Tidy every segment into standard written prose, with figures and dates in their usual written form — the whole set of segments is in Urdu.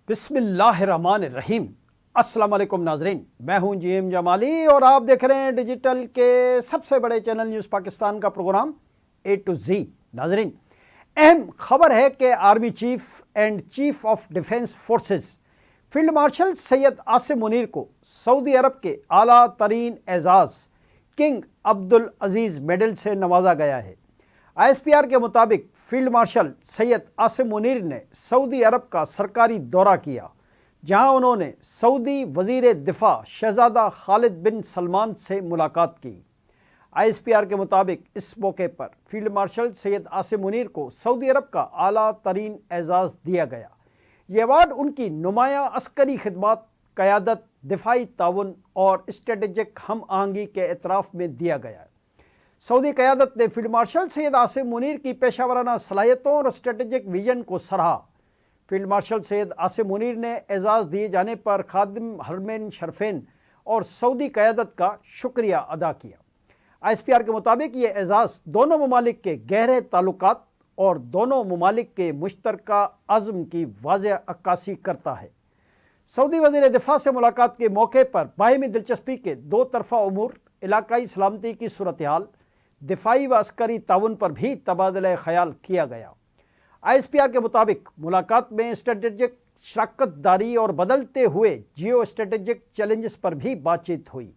بسم اللہ الرحمن الرحیم۔ السلام علیکم ناظرین، میں ہوں جی ایم جمالی اور آپ دیکھ رہے ہیں ڈیجیٹل کے سب سے بڑے چینل نیوز پاکستان کا پروگرام اے ٹو زی۔ ناظرین، اہم خبر ہے کہ army chief and chief of defence forces field marshal Syed Asim Munir کو سعودی عرب کے اعلیٰ ترین اعزاز کنگ عبدالعزیز میڈل سے نوازا گیا ہے۔ آئی ایس پی آر کے مطابق فیلڈ مارشل سید عاصم منیر نے سعودی عرب کا سرکاری دورہ کیا، جہاں انہوں نے سعودی وزیر دفاع شہزادہ خالد بن سلمان سے ملاقات کی۔ آئی ایس پی آر کے مطابق اس موقع پر فیلڈ مارشل سید عاصم منیر کو سعودی عرب کا اعلیٰ ترین اعزاز دیا گیا۔ یہ ایوارڈ ان کی نمایاں عسکری خدمات، قیادت، دفاعی تعاون اور اسٹریٹجک ہم آہنگی کے اعتراف میں دیا گیا ہے۔ سعودی قیادت نے فیلڈ مارشل سید عاصم منیر کی پیشہ ورانہ صلاحیتوں اور اسٹریٹجک ویژن کو سراہا۔ فیلڈ مارشل سید عاصم منیر نے اعزاز دیے جانے پر خادم حرمین شریفین اور سعودی قیادت کا شکریہ ادا کیا۔ آئی ایس پی آر کے مطابق یہ اعزاز دونوں ممالک کے گہرے تعلقات اور دونوں ممالک کے مشترکہ عزم کی واضح عکاسی کرتا ہے۔ سعودی وزیر دفاع سے ملاقات کے موقع پر باہمی دلچسپی کے دو طرفہ امور، علاقائی سلامتی کی صورتحال، دفاعی و عسکری تعاون پر بھی تبادلہ خیال کیا گیا۔ آئی ایس پی آر کے مطابق ملاقات میں اسٹریٹجک شراکت داری اور بدلتے ہوئے جیو اسٹریٹجک چیلنجز پر بھی بات چیت ہوئی۔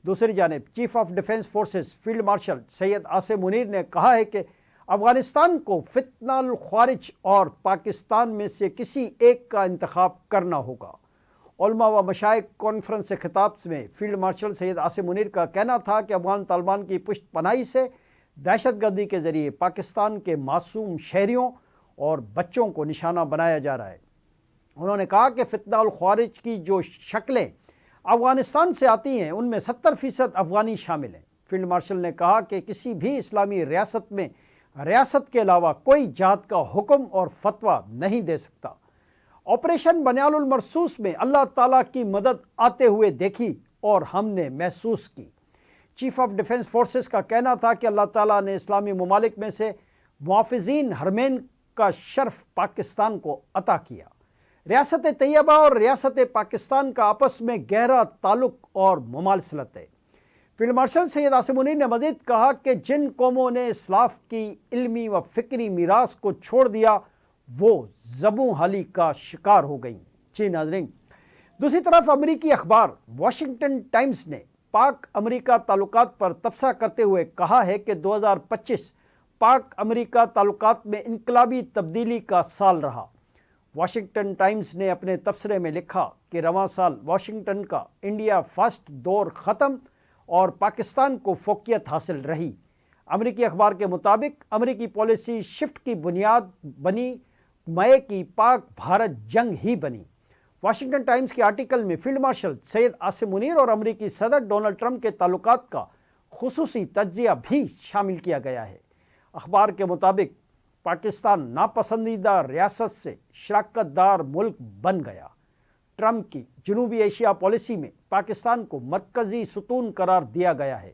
دوسری جانب chief of defence forces field marshal Syed Asim Munir نے کہا ہے کہ افغانستان کو فتنہ الخوارج اور پاکستان میں سے کسی ایک کا انتخاب کرنا ہوگا۔ علماء و مشائخ کانفرنس سے خطاب میں فیلڈ مارشل سید عاصم منیر کا کہنا تھا کہ افغان طالبان کی پشت پناہی سے دہشت گردی کے ذریعے پاکستان کے معصوم شہریوں اور بچوں کو نشانہ بنایا جا رہا ہے۔ انہوں نے کہا کہ فتنہ الخوارج کی جو شکلیں افغانستان سے آتی ہیں ان میں 70% افغانی شامل ہیں۔ فیلڈ مارشل نے کہا کہ کسی بھی اسلامی ریاست میں ریاست کے علاوہ کوئی جہاد کا حکم اور فتویٰ نہیں دے سکتا۔ آپریشن بنیال المرصوص میں اللہ تعالیٰ کی مدد آتے ہوئے دیکھی اور ہم نے محسوس کی۔ چیف آف ڈیفنس فورسز کا کہنا تھا کہ اللہ تعالیٰ نے اسلامی ممالک میں سے محافظین حرمین کا شرف پاکستان کو عطا کیا۔ ریاست طیبہ اور ریاست پاکستان کا آپس میں گہرا تعلق اور مماثلت ہے۔ فیلڈ مارشل سید عاصم منیر نے مزید کہا کہ جن قوموں نے اسلاف کی علمی و فکری میراث کو چھوڑ دیا وہ زبوں حالی کا شکار ہو گئیں۔ جی ناظرین، دوسری طرف امریکی اخبار واشنگٹن ٹائمز نے پاک امریکہ تعلقات پر تبصرہ کرتے ہوئے کہا ہے کہ 2025 پاک امریکہ تعلقات میں انقلابی تبدیلی کا سال رہا۔ واشنگٹن ٹائمز نے اپنے تبصرے میں لکھا کہ رواں سال واشنگٹن کا انڈیا فرسٹ دور ختم اور پاکستان کو فوقیت حاصل رہی۔ امریکی اخبار کے مطابق امریکی پالیسی شفٹ کی بنیاد بنی مئی کی پاک بھارت جنگ ہی بنی۔ واشنگٹن ٹائمز کے آرٹیکل میں فیلڈ مارشل سید عاصم منیر اور امریکی صدر ڈونلڈ ٹرمپ کے تعلقات کا خصوصی تجزیہ بھی شامل کیا گیا ہے۔ اخبار کے مطابق پاکستان ناپسندیدہ ریاست سے شراکت دار ملک بن گیا۔ ٹرمپ کی جنوبی ایشیا پالیسی میں پاکستان کو مرکزی ستون قرار دیا گیا ہے۔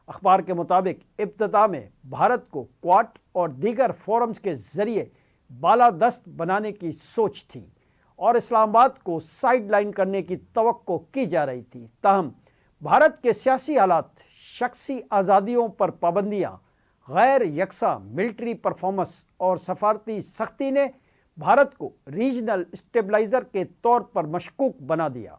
اخبار کے مطابق ابتدا میں بھارت کو کوارٹ اور دیگر فورمز کے ذریعے بالادست بنانے کی سوچ تھی اور اسلام آباد کو سائیڈ لائن کرنے کی توقع کی جا رہی تھی، تاہم بھارت کے سیاسی حالات، شخصی آزادیوں پر پابندیاں، غیر یکساں ملٹری پرفارمنس اور سفارتی سختی نے بھارت کو ریجنل اسٹیبلائزر کے طور پر مشکوک بنا دیا۔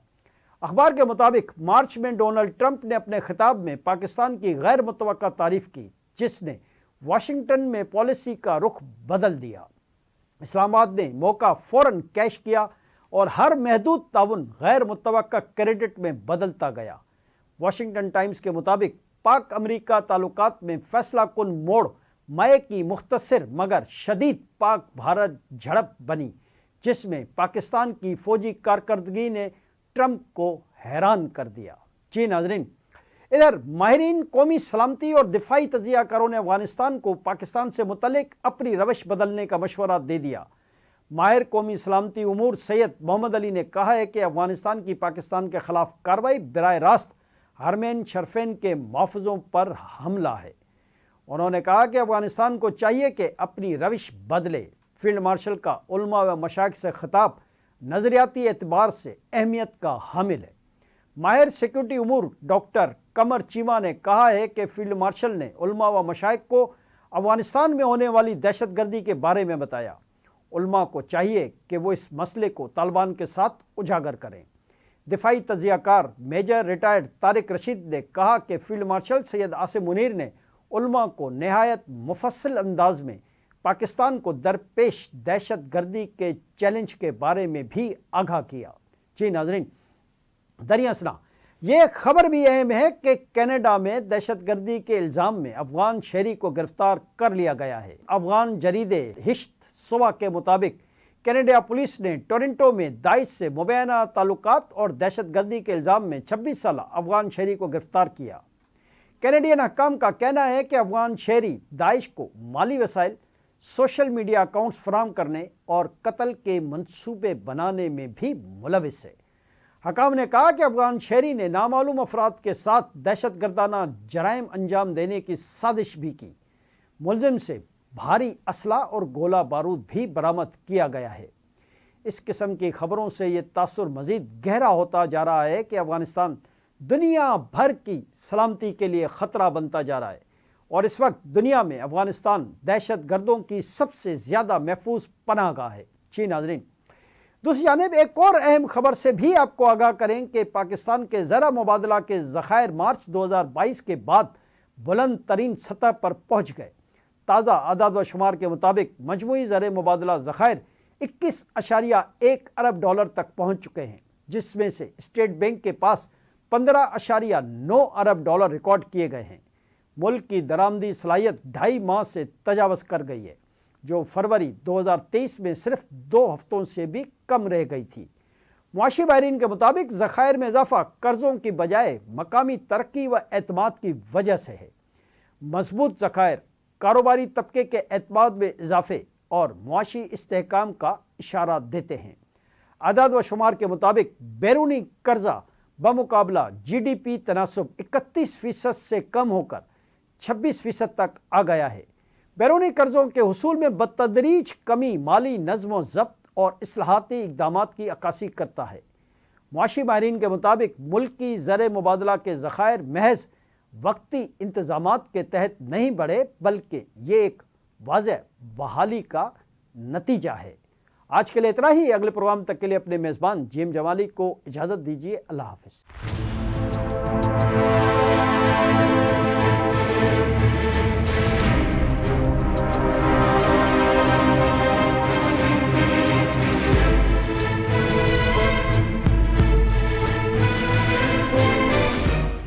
اخبار کے مطابق مارچ میں ڈونلڈ ٹرمپ نے اپنے خطاب میں پاکستان کی غیر متوقع تعریف کی، جس نے واشنگٹن میں پالیسی کا رخ بدل دیا۔ اسلام آباد نے موقع فوراً کیش کیا اور ہر محدود تعاون غیر متوقع کریڈٹ میں بدلتا گیا۔ واشنگٹن ٹائمز کے مطابق پاک امریکہ تعلقات میں فیصلہ کن موڑ مئی کی مختصر مگر شدید پاک بھارت جھڑپ بنی، جس میں پاکستان کی فوجی کارکردگی نے ٹرمپ کو حیران کر دیا۔ جی ناظرین، ادھر ماہرین قومی سلامتی اور دفاعی تجزیہ کاروں نے افغانستان کو پاکستان سے متعلق اپنی روش بدلنے کا مشورہ دے دیا۔ ماہر قومی سلامتی امور سید محمد علی نے کہا ہے کہ افغانستان کی پاکستان کے خلاف کارروائی براہ راست حرمین شریفین کے محافظوں پر حملہ ہے۔ انہوں نے کہا کہ افغانستان کو چاہیے کہ اپنی روش بدلے۔ فیلڈ مارشل کا علماء و مشائخ سے خطاب نظریاتی اعتبار سے اہمیت کا حامل ہے۔ ماہر سیکورٹی امور ڈاکٹر قمر چیمہ نے کہا ہے کہ فیلڈ مارشل نے علماء و مشائخ کو افغانستان میں ہونے والی دہشت گردی کے بارے میں بتایا۔ علماء کو چاہیے کہ وہ اس مسئلے کو طالبان کے ساتھ اجاگر کریں۔ دفاعی تجزیہ کار میجر ریٹائرڈ طارق رشید نے کہا کہ فیلڈ مارشل سید عاصم منیر نے علماء کو نہایت مفصل انداز میں پاکستان کو درپیش دہشت گردی کے چیلنج کے بارے میں بھی آگاہ کیا۔ جی ناظرین، دریا اثنا یہ خبر بھی اہم ہے کہ کینیڈا میں دہشت گردی کے الزام میں افغان شہری کو گرفتار کر لیا گیا ہے۔ افغان جریدے ہشت صبح کے مطابق کینیڈا پولیس نے ٹورنٹو میں داعش سے مبینہ تعلقات اور دہشت گردی کے الزام میں 26 سالہ افغان شہری کو گرفتار کیا۔ کینیڈین حکام کا کہنا ہے کہ افغان شہری داعش کو مالی وسائل، سوشل میڈیا اکاؤنٹس فراہم کرنے اور قتل کے منصوبے بنانے میں بھی ملوث ہے۔ حکام نے کہا کہ افغان شہری نے نامعلوم افراد کے ساتھ دہشت گردانہ جرائم انجام دینے کی سازش بھی کی۔ ملزم سے بھاری اسلحہ اور گولہ بارود بھی برآمد کیا گیا ہے۔ اس قسم کی خبروں سے یہ تاثر مزید گہرا ہوتا جا رہا ہے کہ افغانستان دنیا بھر کی سلامتی کے لیے خطرہ بنتا جا رہا ہے، اور اس وقت دنیا میں افغانستان دہشت گردوں کی سب سے زیادہ محفوظ پناہ گاہ ہے۔ جی ناظرین، دوسری جانب ایک اور اہم خبر سے بھی آپ کو آگاہ کریں کہ پاکستان کے زرع مبادلہ کے ذخائر مارچ 2022 کے بعد بلند ترین سطح پر پہنچ گئے۔ تازہ اعداد و شمار کے مطابق مجموعی زر مبادلہ ذخائر 21.1 ارب ڈالر تک پہنچ چکے ہیں، جس میں سے اسٹیٹ بینک کے پاس 15.9 ارب ڈالر ریکارڈ کیے گئے ہیں۔ ملک کی درآمدی صلاحیت 2.5 ماہ سے تجاوز کر گئی ہے، جو فروری 2023 میں صرف 2 ہفتوں سے بھی کم رہ گئی تھی۔ معاشی ماہرین کے مطابق ذخائر میں اضافہ قرضوں کی بجائے مقامی ترقی و اعتماد کی وجہ سے ہے۔ مضبوط ذخائر کاروباری طبقے کے اعتماد میں اضافے اور معاشی استحکام کا اشارہ دیتے ہیں۔ اعداد و شمار کے مطابق بیرونی قرضہ بمقابلہ جی ڈی پی تناسب 31% سے کم ہو کر 26% تک آ گیا ہے۔ بیرونی قرضوں کے حصول میں بتدریج کمی مالی نظم و ضبط اور اصلاحاتی اقدامات کی عکاسی کرتا ہے۔ معاشی ماہرین کے مطابق ملکی زر مبادلہ کے ذخائر محض وقتی انتظامات کے تحت نہیں بڑھے، بلکہ یہ ایک واضح بحالی کا نتیجہ ہے۔ آج کے لیے اتنا ہی۔ اگلے پروگرام تک کے لیے اپنے میزبان جیم جمالی کو اجازت دیجیے۔ اللہ حافظ۔